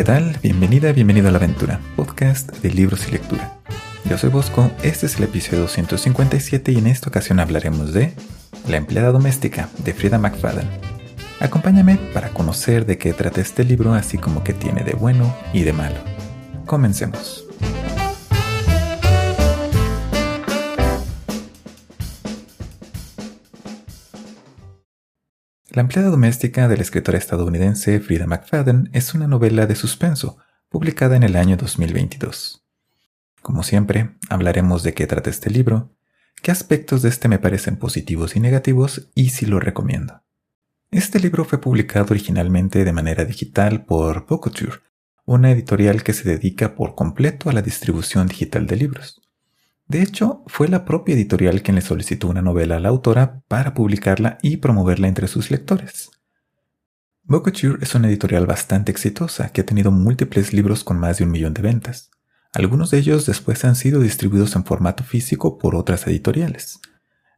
tal? Bienvenido a La Aventura, podcast de libros y lectura. Yo soy Bosco, este es el episodio 257 y en esta ocasión hablaremos de La empleada doméstica, de Freida McFadden. Acompáñame para conocer de qué trata este libro, así como qué tiene de bueno y de malo. Comencemos. La empleada doméstica de la escritora estadounidense Freida McFadden es una novela de suspenso, publicada en el año 2022. Como siempre, hablaremos de qué trata este libro, qué aspectos de este me parecen positivos y negativos y si lo recomiendo. Este libro fue publicado originalmente de manera digital por Bookouture, una editorial que se dedica por completo a la distribución digital de libros. De hecho, fue la propia editorial quien le solicitó una novela a la autora para publicarla y promoverla entre sus lectores. Bookouture es una editorial bastante exitosa que ha tenido múltiples libros con más de 1 millón de ventas. Algunos de ellos después han sido distribuidos en formato físico por otras editoriales.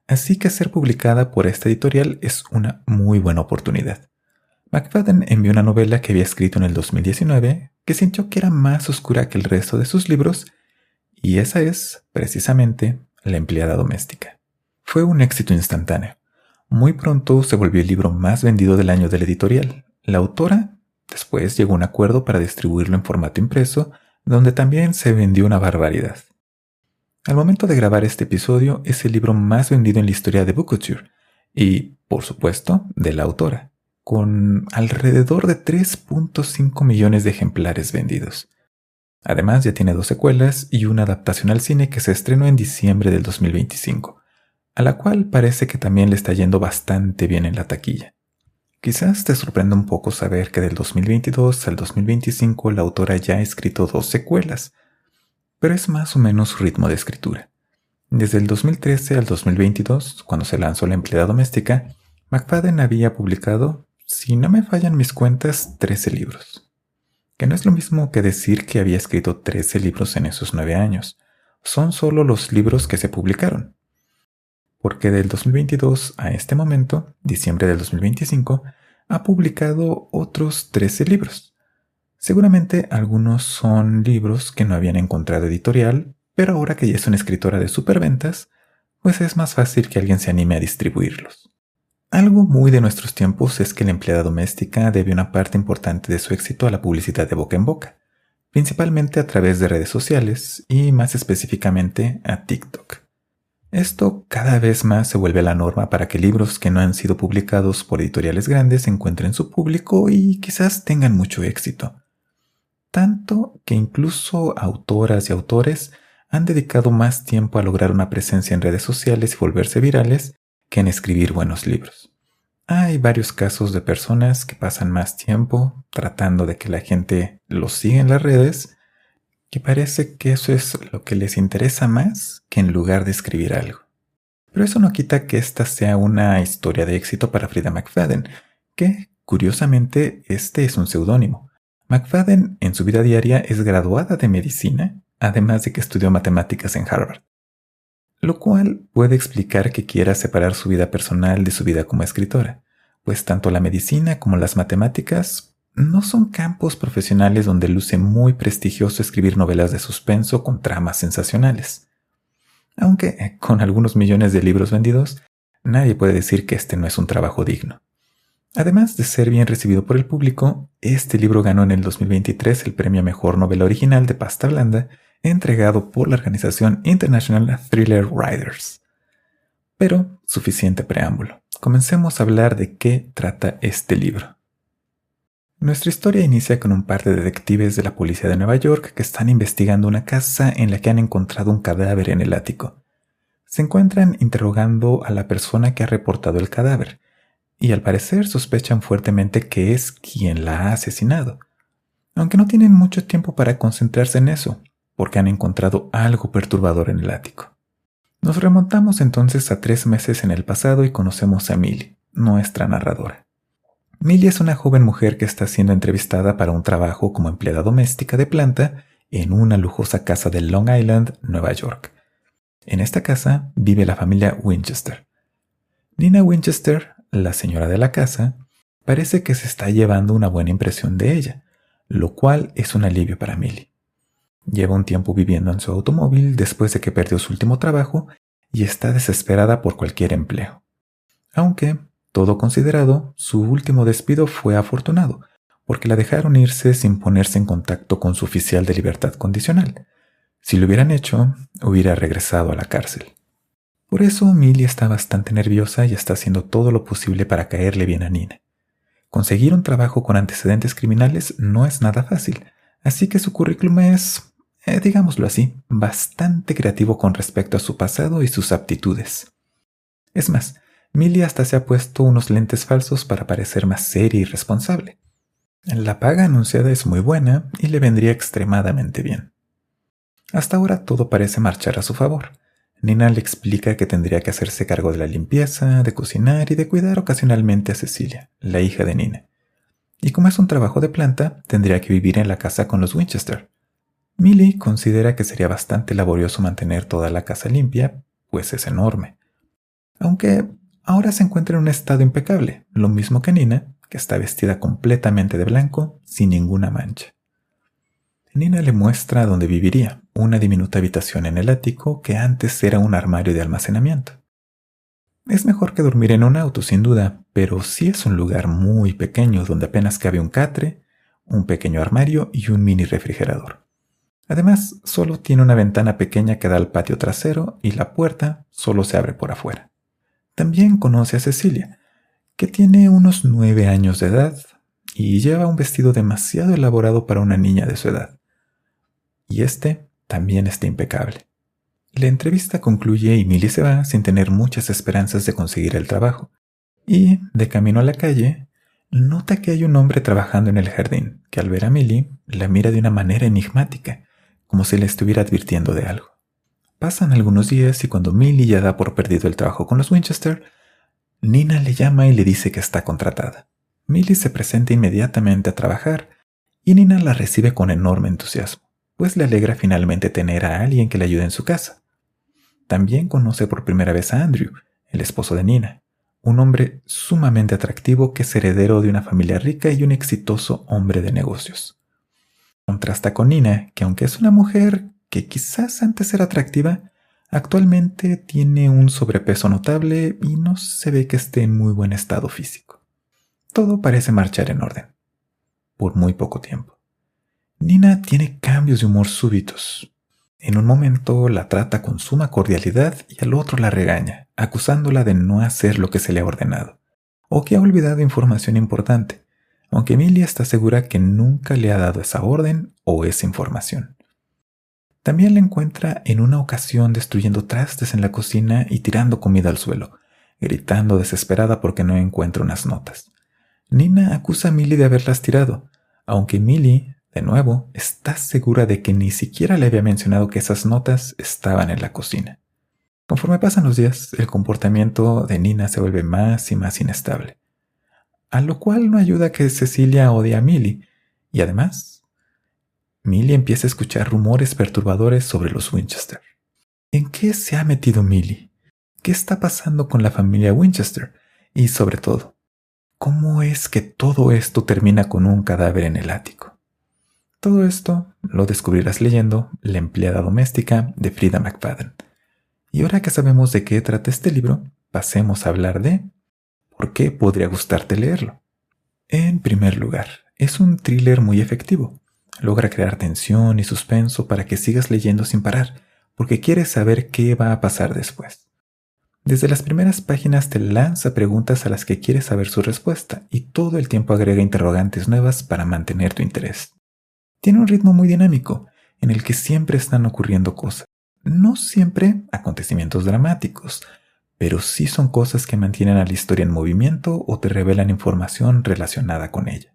Así que ser publicada por esta editorial es una muy buena oportunidad. McFadden envió una novela que había escrito en el 2019 que sintió que era más oscura que el resto de sus libros, y esa es, precisamente, La empleada doméstica. Fue un éxito instantáneo. Muy pronto se volvió el libro más vendido del año de la editorial. La autora después llegó a un acuerdo para distribuirlo en formato impreso, donde también se vendió una barbaridad. Al momento de grabar este episodio es el libro más vendido en la historia de Bookouture y, por supuesto, de la autora, con alrededor de 3.5 millones de ejemplares vendidos. Además, ya tiene 2 secuelas y una adaptación al cine que se estrenó en diciembre del 2025, a la cual parece que también le está yendo bastante bien en la taquilla. Quizás te sorprenda un poco saber que del 2022 al 2025 la autora ya ha escrito 2 secuelas, pero es más o menos su ritmo de escritura. Desde el 2013 al 2022, cuando se lanzó La empleada doméstica, McFadden había publicado, si no me fallan mis cuentas, 13 libros. Que no es lo mismo que decir que había escrito 13 libros en esos 9 años. Son solo los libros que se publicaron. Porque del 2022 a este momento, diciembre del 2025, ha publicado otros 13 libros. Seguramente algunos son libros que no habían encontrado editorial, pero ahora que ya es una escritora de superventas, pues es más fácil que alguien se anime a distribuirlos. Algo muy de nuestros tiempos es que la empleada doméstica debe una parte importante de su éxito a la publicidad de boca en boca, principalmente a través de redes sociales y más específicamente a TikTok. Esto cada vez más se vuelve la norma para que libros que no han sido publicados por editoriales grandes encuentren su público y quizás tengan mucho éxito. Tanto que incluso autoras y autores han dedicado más tiempo a lograr una presencia en redes sociales y volverse virales que en escribir buenos libros. Hay varios casos de personas que pasan más tiempo tratando de que la gente los siga en las redes, que parece que eso es lo que les interesa más que en lugar de escribir algo. Pero eso no quita que esta sea una historia de éxito para Freida McFadden, que, curiosamente, este es un seudónimo. McFadden, en su vida diaria, es graduada de medicina, además de que estudió matemáticas en Harvard. Lo cual puede explicar que quiera separar su vida personal de su vida como escritora, pues tanto la medicina como las matemáticas no son campos profesionales donde luce muy prestigioso escribir novelas de suspenso con tramas sensacionales. Aunque, con algunos millones de libros vendidos, nadie puede decir que este no es un trabajo digno. Además de ser bien recibido por el público, este libro ganó en el 2023 el premio a Mejor Novela Original de Pasta Blanda, entregado por la organización International Thriller Writers. Pero, suficiente preámbulo. Comencemos a hablar de qué trata este libro. Nuestra historia inicia con un par de detectives de la policía de Nueva York que están investigando una casa en la que han encontrado un cadáver en el ático. Se encuentran interrogando a la persona que ha reportado el cadáver, y al parecer sospechan fuertemente que es quien la ha asesinado, aunque no tienen mucho tiempo para concentrarse en eso, porque han encontrado algo perturbador en el ático. Nos remontamos entonces a 3 meses en el pasado y conocemos a Millie, nuestra narradora. Millie es una joven mujer que está siendo entrevistada para un trabajo como empleada doméstica de planta en una lujosa casa de Long Island, Nueva York. En esta casa vive la familia Winchester. Nina Winchester, la señora de la casa, parece que se está llevando una buena impresión de ella, lo cual es un alivio para Millie. Lleva un tiempo viviendo en su automóvil después de que perdió su último trabajo y está desesperada por cualquier empleo. Aunque, todo considerado, su último despido fue afortunado, porque la dejaron irse sin ponerse en contacto con su oficial de libertad condicional. Si lo hubieran hecho, hubiera regresado a la cárcel. Por eso Millie está bastante nerviosa y está haciendo todo lo posible para caerle bien a Nina. Conseguir un trabajo con antecedentes criminales no es nada fácil, así que su currículum es, digámoslo así, bastante creativo con respecto a su pasado y sus aptitudes. Es más, Millie hasta se ha puesto unos lentes falsos para parecer más seria y responsable. La paga anunciada es muy buena y le vendría extremadamente bien. Hasta ahora todo parece marchar a su favor. Nina le explica que tendría que hacerse cargo de la limpieza, de cocinar y de cuidar ocasionalmente a Cecilia, la hija de Nina. Y como es un trabajo de planta, tendría que vivir en la casa con los Winchester. Millie considera que sería bastante laborioso mantener toda la casa limpia, pues es enorme. Aunque ahora se encuentra en un estado impecable, lo mismo que Nina, que está vestida completamente de blanco, sin ninguna mancha. Nina le muestra dónde viviría, una diminuta habitación en el ático que antes era un armario de almacenamiento. Es mejor que dormir en un auto, sin duda, pero sí es un lugar muy pequeño donde apenas cabe un catre, un pequeño armario y un mini refrigerador. Además, solo tiene una ventana pequeña que da al patio trasero y la puerta solo se abre por afuera. También conoce a Cecilia, que tiene unos 9 años de edad y lleva un vestido demasiado elaborado para una niña de su edad. Y este también está impecable. La entrevista concluye y Millie se va sin tener muchas esperanzas de conseguir el trabajo. Y, de camino a la calle, nota que hay un hombre trabajando en el jardín, que al ver a Millie la mira de una manera enigmática, como si le estuviera advirtiendo de algo. Pasan algunos días y cuando Millie ya da por perdido el trabajo con los Winchester, Nina le llama y le dice que está contratada. Millie se presenta inmediatamente a trabajar y Nina la recibe con enorme entusiasmo, pues le alegra finalmente tener a alguien que le ayude en su casa. También conoce por primera vez a Andrew, el esposo de Nina, un hombre sumamente atractivo que es heredero de una familia rica y un exitoso hombre de negocios. Contrasta con Nina, que aunque es una mujer que quizás antes era atractiva, actualmente tiene un sobrepeso notable y no se ve que esté en muy buen estado físico. Todo parece marchar en orden, por muy poco tiempo. Nina tiene cambios de humor súbitos. En un momento la trata con suma cordialidad y al otro la regaña, acusándola de no hacer lo que se le ha ordenado, o que ha olvidado información importante, aunque Millie está segura que nunca le ha dado esa orden o esa información. También la encuentra en una ocasión destruyendo trastes en la cocina y tirando comida al suelo, gritando desesperada porque no encuentra unas notas. Nina acusa a Millie de haberlas tirado, aunque Millie, de nuevo, está segura de que ni siquiera le había mencionado que esas notas estaban en la cocina. Conforme pasan los días, el comportamiento de Nina se vuelve más y más inestable, a lo cual no ayuda que Cecilia odie a Millie, y además, Millie empieza a escuchar rumores perturbadores sobre los Winchester. ¿En qué se ha metido Millie? ¿Qué está pasando con la familia Winchester? Y sobre todo, ¿cómo es que todo esto termina con un cadáver en el ático? Todo esto lo descubrirás leyendo La empleada doméstica de Frida McFadden. Y ahora que sabemos de qué trata este libro, pasemos a hablar de ¿por qué podría gustarte leerlo? En primer lugar, es un thriller muy efectivo. Logra crear tensión y suspenso para que sigas leyendo sin parar, porque quieres saber qué va a pasar después. Desde las primeras páginas te lanza preguntas a las que quieres saber su respuesta y todo el tiempo agrega interrogantes nuevas para mantener tu interés. Tiene un ritmo muy dinámico, en el que siempre están ocurriendo cosas. No siempre acontecimientos dramáticos, pero sí son cosas que mantienen a la historia en movimiento o te revelan información relacionada con ella.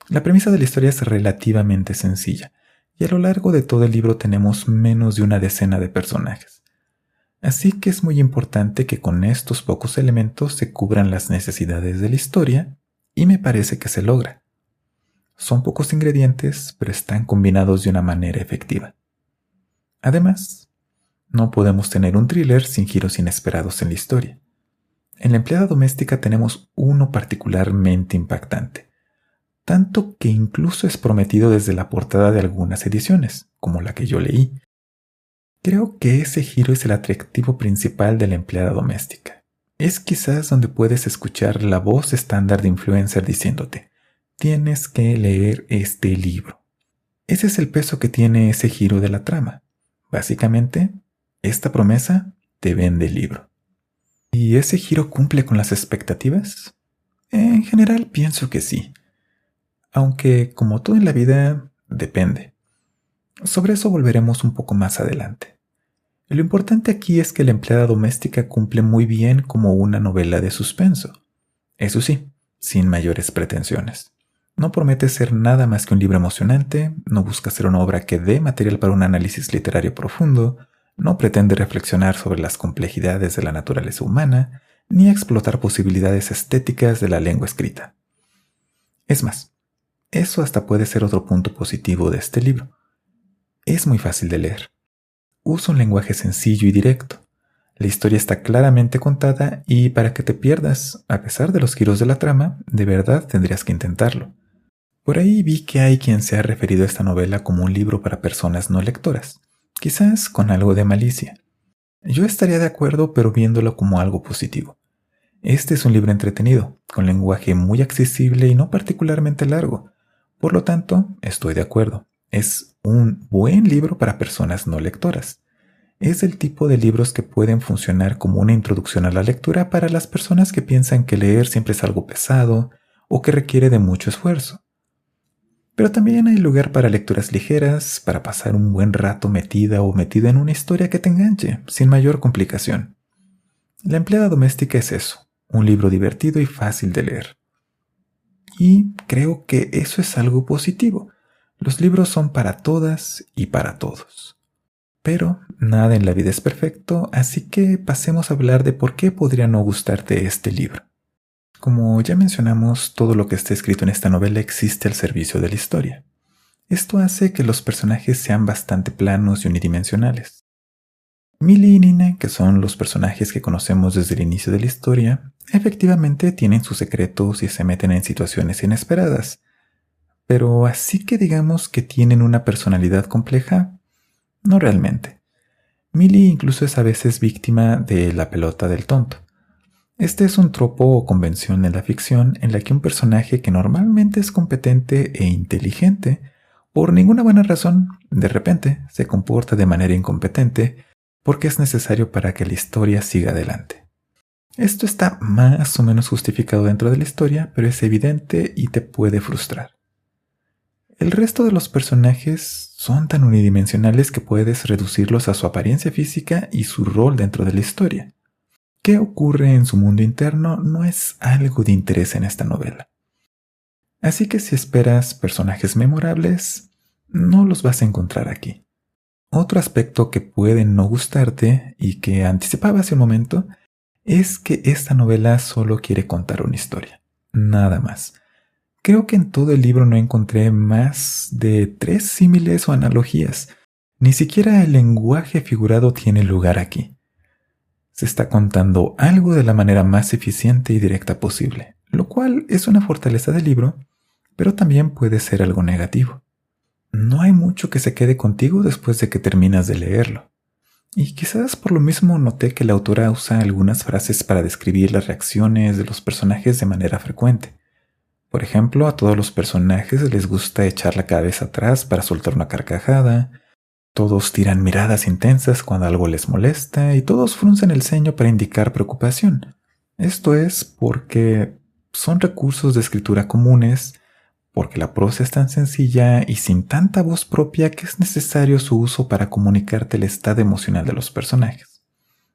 La premisa de la historia es relativamente sencilla, y a lo largo de todo el libro tenemos menos de una decena de personajes. Así que es muy importante que con estos pocos elementos se cubran las necesidades de la historia, y me parece que se logra. Son pocos ingredientes, pero están combinados de una manera efectiva. Además, no podemos tener un thriller sin giros inesperados en la historia. En La empleada doméstica tenemos uno particularmente impactante. tanto que incluso es prometido desde la portada de algunas ediciones, como la que yo leí. Creo que ese giro es el atractivo principal de la empleada doméstica. Es quizás donde puedes escuchar la voz estándar de influencer diciéndote: tienes que leer este libro. Ese es el peso que tiene ese giro de la trama. Básicamente, esta promesa te vende el libro. ¿Y ese giro cumple con las expectativas? En general pienso que sí. Aunque, como todo en la vida, depende. Sobre eso volveremos un poco más adelante. Lo importante aquí es que la empleada doméstica cumple muy bien como una novela de suspenso. Eso sí, sin mayores pretensiones. No promete ser nada más que un libro emocionante, no busca ser una obra que dé material para un análisis literario profundo, no pretende reflexionar sobre las complejidades de la naturaleza humana, ni explotar posibilidades estéticas de la lengua escrita. Es más, eso hasta puede ser otro punto positivo de este libro. Es muy fácil de leer. Usa un lenguaje sencillo y directo. La historia está claramente contada y para que te pierdas, a pesar de los giros de la trama, de verdad tendrías que intentarlo. Por ahí vi que hay quien se ha referido a esta novela como un libro para personas no lectoras, quizás con algo de malicia. Yo estaría de acuerdo, pero viéndolo como algo positivo. Este es un libro entretenido, con lenguaje muy accesible y no particularmente largo. Por lo tanto, estoy de acuerdo. Es un buen libro para personas no lectoras. Es el tipo de libros que pueden funcionar como una introducción a la lectura para las personas que piensan que leer siempre es algo pesado o que requiere de mucho esfuerzo. Pero también hay lugar para lecturas ligeras, para pasar un buen rato metida o metido en una historia que te enganche, sin mayor complicación. La empleada doméstica es eso, un libro divertido y fácil de leer. Y creo que eso es algo positivo. Los libros son para todas y para todos. Pero nada en la vida es perfecto, así que pasemos a hablar de por qué podría no gustarte este libro. Como ya mencionamos, todo lo que está escrito en esta novela existe al servicio de la historia. Esto hace que los personajes sean bastante planos y unidimensionales. Millie y Nina, que son los personajes que conocemos desde el inicio de la historia, efectivamente tienen sus secretos y se meten en situaciones inesperadas. Pero así que digamos que tienen una personalidad compleja, no realmente. Millie incluso es a veces víctima de la pelota del tonto. Este es un tropo o convención en la ficción en la que un personaje que normalmente es competente e inteligente, por ninguna buena razón, de repente se comporta de manera incompetente porque es necesario para que la historia siga adelante. Esto está más o menos justificado dentro de la historia, pero es evidente y te puede frustrar. El resto de los personajes son tan unidimensionales que puedes reducirlos a su apariencia física y su rol dentro de la historia. ¿Qué ocurre en su mundo interno? No es algo de interés en esta novela. Así que si esperas personajes memorables, no los vas a encontrar aquí. Otro aspecto que puede no gustarte y que anticipaba hace un momento es que esta novela solo quiere contar una historia, nada más. Creo que en todo el libro no encontré más de 3 símiles o analogías. Ni siquiera el lenguaje figurado tiene lugar aquí. Se está contando algo de la manera más eficiente y directa posible, lo cual es una fortaleza del libro, pero también puede ser algo negativo. No hay mucho que se quede contigo después de que terminas de leerlo. Y quizás por lo mismo noté que la autora usa algunas frases para describir las reacciones de los personajes de manera frecuente. Por ejemplo, a todos los personajes les gusta echar la cabeza atrás para soltar una carcajada. Todos tiran miradas intensas cuando algo les molesta y todos fruncen el ceño para indicar preocupación. Esto es porque son recursos de escritura comunes, porque la prosa es tan sencilla y sin tanta voz propia que es necesario su uso para comunicarte el estado emocional de los personajes.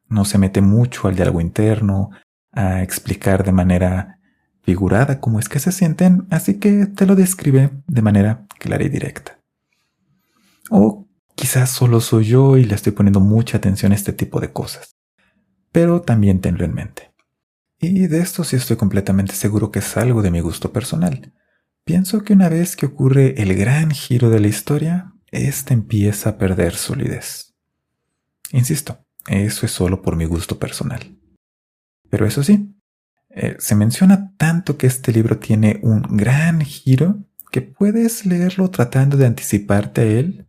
No se mete mucho al diálogo interno, a explicar de manera figurada cómo es que se sienten, así que te lo describe de manera clara y directa. O quizás solo soy yo y le estoy poniendo mucha atención a este tipo de cosas. Pero también tenlo en mente. Y de esto sí estoy completamente seguro que es algo de mi gusto personal. Pienso que una vez que ocurre el gran giro de la historia, esta empieza a perder solidez. Insisto, eso es solo por mi gusto personal. Pero eso sí, Se menciona tanto que este libro tiene un gran giro que puedes leerlo tratando de anticiparte a él,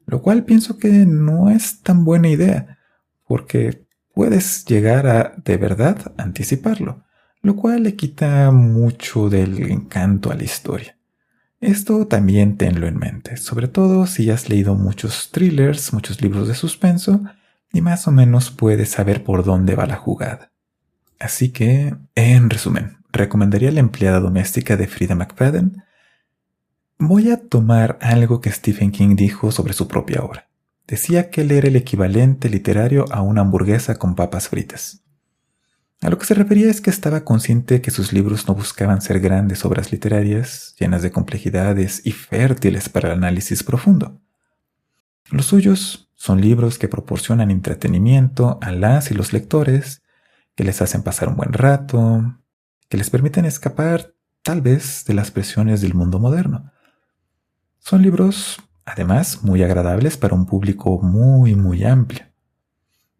lo cual pienso que no es tan buena idea, porque puedes llegar a de verdad anticiparlo, lo cual le quita mucho del encanto a la historia. Esto también tenlo en mente, sobre todo si has leído muchos thrillers, muchos libros de suspenso, y más o menos puedes saber por dónde va la jugada. Así que, en resumen, recomendaría La empleada doméstica de Frida McFadden. Voy a tomar algo que Stephen King dijo sobre su propia obra. Decía que él era el equivalente literario a una hamburguesa con papas fritas. A lo que se refería es que estaba consciente que sus libros no buscaban ser grandes obras literarias, llenas de complejidades y fértiles para el análisis profundo. Los suyos son libros que proporcionan entretenimiento a las y los lectores, que les hacen pasar un buen rato, que les permiten escapar, tal vez, de las presiones del mundo moderno. Son libros, además, muy agradables para un público muy amplio.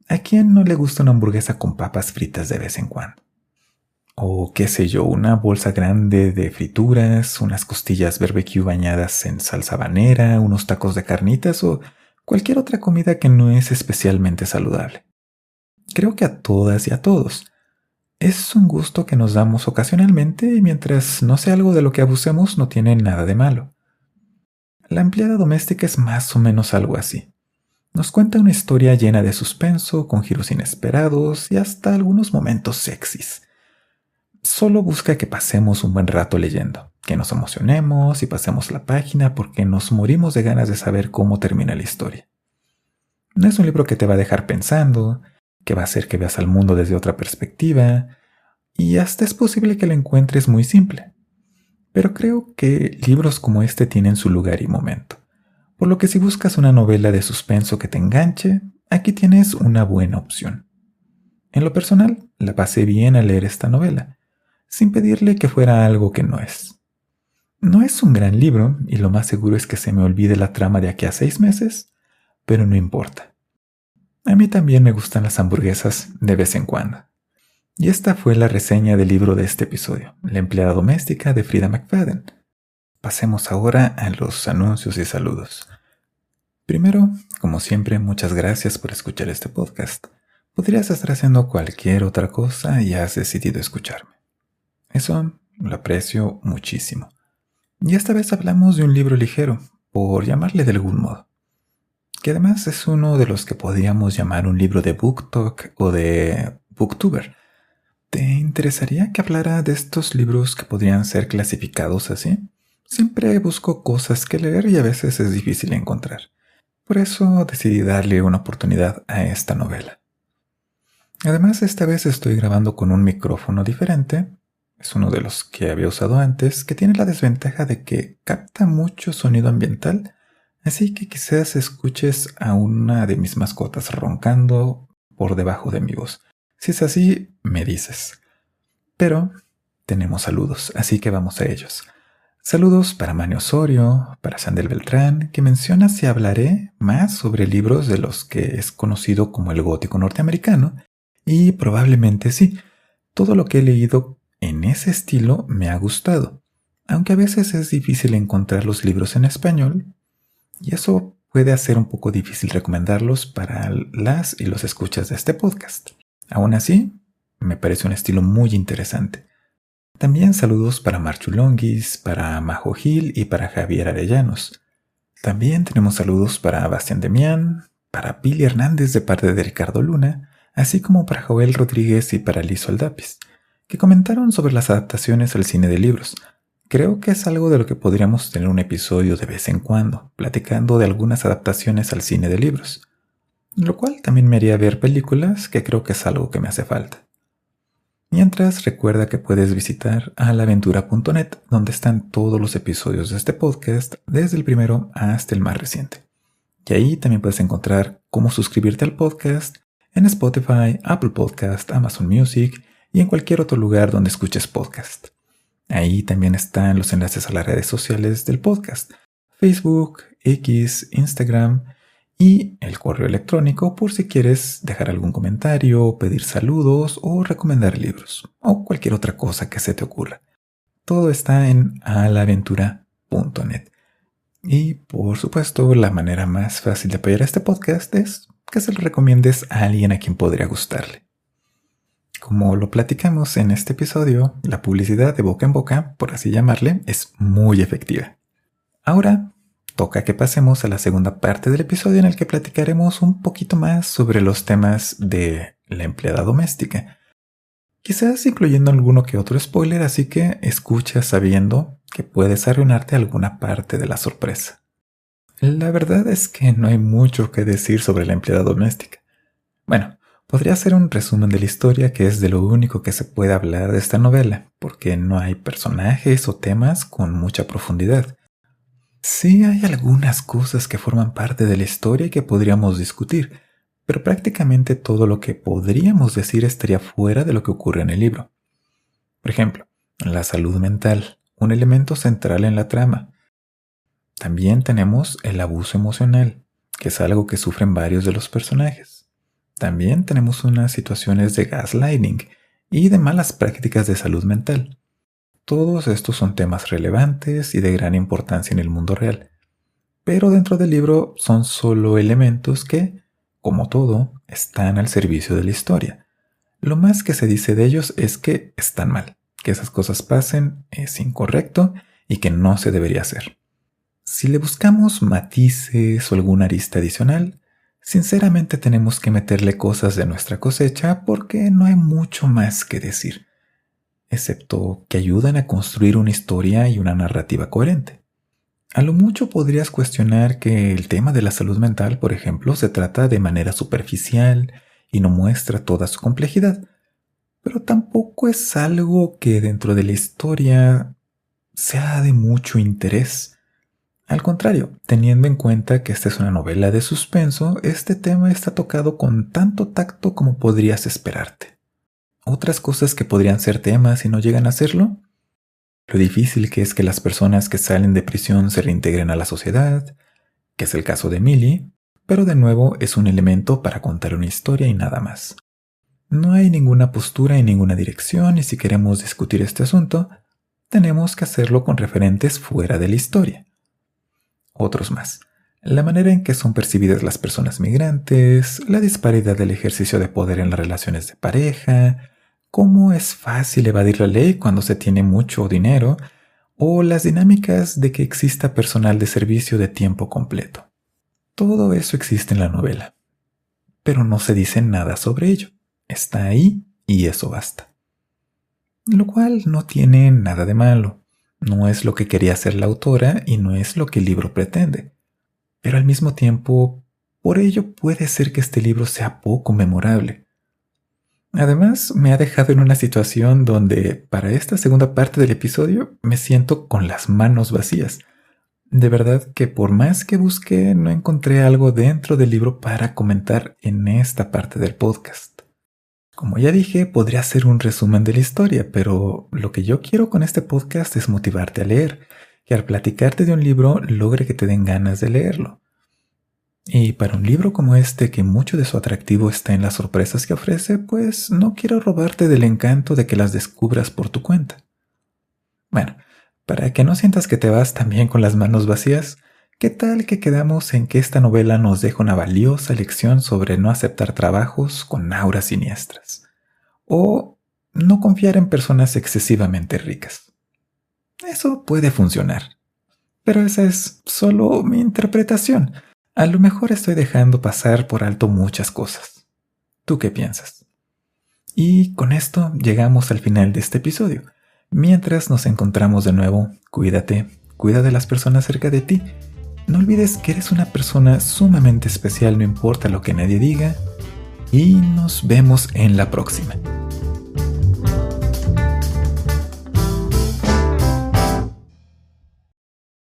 ¿A quién no le gusta una hamburguesa con papas fritas de vez en cuando? O qué sé yo, una bolsa grande de frituras, unas costillas barbecue bañadas en salsa habanera, unos tacos de carnitas o cualquier otra comida que no es especialmente saludable. Creo que a todas y a todos. Es un gusto que nos damos ocasionalmente y mientras no sea algo de lo que abusemos no tiene nada de malo. La empleada doméstica es más o menos algo así. Nos cuenta una historia llena de suspenso, con giros inesperados y hasta algunos momentos sexys. Solo busca que pasemos un buen rato leyendo, que nos emocionemos y pasemos la página porque nos morimos de ganas de saber cómo termina la historia. No es un libro que te va a dejar pensando, que va a hacer que veas al mundo desde otra perspectiva, y hasta es posible que lo encuentres muy simple. Pero creo que libros como este tienen su lugar y momento. Por lo que si buscas una novela de suspenso que te enganche, aquí tienes una buena opción. En lo personal, la pasé bien al leer esta novela, sin pedirle que fuera algo que no es. No es un gran libro, y lo más seguro es que se me olvide la trama de aquí a 6 meses, pero no importa. A mí también me gustan las hamburguesas de vez en cuando. Y esta fue la reseña del libro de este episodio, La empleada doméstica de Frida McFadden. Pasemos ahora a los anuncios y saludos. Primero, como siempre, muchas gracias por escuchar este podcast. Podrías estar haciendo cualquier otra cosa y has decidido escucharme. Eso lo aprecio muchísimo. Y esta vez hablamos de un libro ligero, por llamarle de algún modo, que además es uno de los que podríamos llamar un libro de BookTok o de Booktuber. ¿Te interesaría que hablara de estos libros que podrían ser clasificados así? Siempre busco cosas que leer y a veces es difícil encontrar. Por eso decidí darle una oportunidad a esta novela. Además, esta vez estoy grabando con un micrófono diferente. Es uno de los que había usado antes, que tiene la desventaja de que capta mucho sonido ambiental, así que quizás escuches a una de mis mascotas roncando por debajo de mi voz. Si es así, me dices. Pero tenemos saludos, así que vamos a ellos. Saludos para Manny Osorio, para Sandel Beltrán, que menciona si hablaré más sobre libros de los que es conocido como el gótico norteamericano, y probablemente sí. Todo lo que he leído en ese estilo me ha gustado, aunque a veces es difícil encontrar los libros en español, y eso puede hacer un poco difícil recomendarlos para las y los escuchas de este podcast. Aún así, me parece un estilo muy interesante. También saludos para Marchu Longuis, para Majo Gil y para Javier Arellanos. También tenemos saludos para Bastián Demián, para Pili Hernández de parte de Ricardo Luna, así como para Joel Rodríguez y para Liz Oldapis, que comentaron sobre las adaptaciones al cine de libros. Creo que es algo de lo que podríamos tener un episodio de vez en cuando, platicando de algunas adaptaciones al cine de libros, lo cual también me haría ver películas, que creo que es algo que me hace falta. Mientras, recuerda que puedes visitar alaventura.net, donde están todos los episodios de este podcast, desde el primero hasta el más reciente. Y ahí también puedes encontrar cómo suscribirte al podcast en Spotify, Apple Podcast, Amazon Music y en cualquier otro lugar donde escuches podcast. Ahí también están los enlaces a las redes sociales del podcast: Facebook, X, Instagram y el correo electrónico por si quieres dejar algún comentario, pedir saludos o recomendar libros o cualquier otra cosa que se te ocurra. Todo está en alaventura.net. Y por supuesto, la manera más fácil de apoyar a este podcast es que se lo recomiendes a alguien a quien podría gustarle. Como lo platicamos en este episodio, la publicidad de boca en boca, por así llamarle, es muy efectiva. Ahora toca que pasemos a la segunda parte del episodio en el que platicaremos un poquito más sobre los temas de la empleada doméstica. Quizás incluyendo alguno que otro spoiler, así que escucha sabiendo que puedes arruinarte alguna parte de la sorpresa. La verdad es que no hay mucho que decir sobre la empleada doméstica. Bueno, podría hacer un resumen de la historia, que es de lo único que se puede hablar de esta novela, porque no hay personajes o temas con mucha profundidad. Sí hay algunas cosas que forman parte de la historia y que podríamos discutir, pero prácticamente todo lo que podríamos decir estaría fuera de lo que ocurre en el libro. Por ejemplo, la salud mental, un elemento central en la trama. También tenemos el abuso emocional, que es algo que sufren varios de los personajes. También tenemos unas situaciones de gaslighting y de malas prácticas de salud mental. Todos estos son temas relevantes y de gran importancia en el mundo real, pero dentro del libro son solo elementos que, como todo, están al servicio de la historia. Lo más que se dice de ellos es que están mal, que esas cosas pasen, es incorrecto y que no se debería hacer. Si le buscamos matices o alguna arista adicional, sinceramente tenemos que meterle cosas de nuestra cosecha porque no hay mucho más que decir, excepto que ayudan a construir una historia y una narrativa coherente. A lo mucho podrías cuestionar que el tema de la salud mental, por ejemplo, se trata de manera superficial y no muestra toda su complejidad, pero tampoco es algo que dentro de la historia sea de mucho interés. Al contrario, teniendo en cuenta que esta es una novela de suspenso, este tema está tocado con tanto tacto como podrías esperarte. Otras cosas que podrían ser temas y no llegan a serlo: lo difícil que es que las personas que salen de prisión se reintegren a la sociedad, que es el caso de Millie, pero de nuevo es un elemento para contar una historia y nada más. No hay ninguna postura en ninguna dirección y si queremos discutir este asunto, tenemos que hacerlo con referentes fuera de la historia. Otros más: la manera en que son percibidas las personas migrantes, la disparidad del ejercicio de poder en las relaciones de pareja, cómo es fácil evadir la ley cuando se tiene mucho dinero, o las dinámicas de que exista personal de servicio de tiempo completo. Todo eso existe en la novela, pero no se dice nada sobre ello. Está ahí y eso basta. Lo cual no tiene nada de malo. No es lo que quería hacer la autora y no es lo que el libro pretende. Pero al mismo tiempo, por ello puede ser que este libro sea poco memorable. Además, me ha dejado en una situación donde, para esta segunda parte del episodio, me siento con las manos vacías. De verdad que por más que busqué, no encontré algo dentro del libro para comentar en esta parte del podcast. Como ya dije, podría ser un resumen de la historia, pero lo que yo quiero con este podcast es motivarte a leer, que al platicarte de un libro logre que te den ganas de leerlo. Y para un libro como este, que mucho de su atractivo está en las sorpresas que ofrece, pues no quiero robarte del encanto de que las descubras por tu cuenta. Bueno, para que no sientas que te vas también con las manos vacías, ¿qué tal que quedamos en que esta novela nos deja una valiosa lección sobre no aceptar trabajos con auras siniestras? O no confiar en personas excesivamente ricas. Eso puede funcionar, pero esa es solo mi interpretación. A lo mejor estoy dejando pasar por alto muchas cosas. ¿Tú qué piensas? Y con esto llegamos al final de este episodio. Mientras nos encontramos de nuevo, cuídate, cuida de las personas cerca de ti. No olvides que eres una persona sumamente especial, no importa lo que nadie diga. Y nos vemos en la próxima.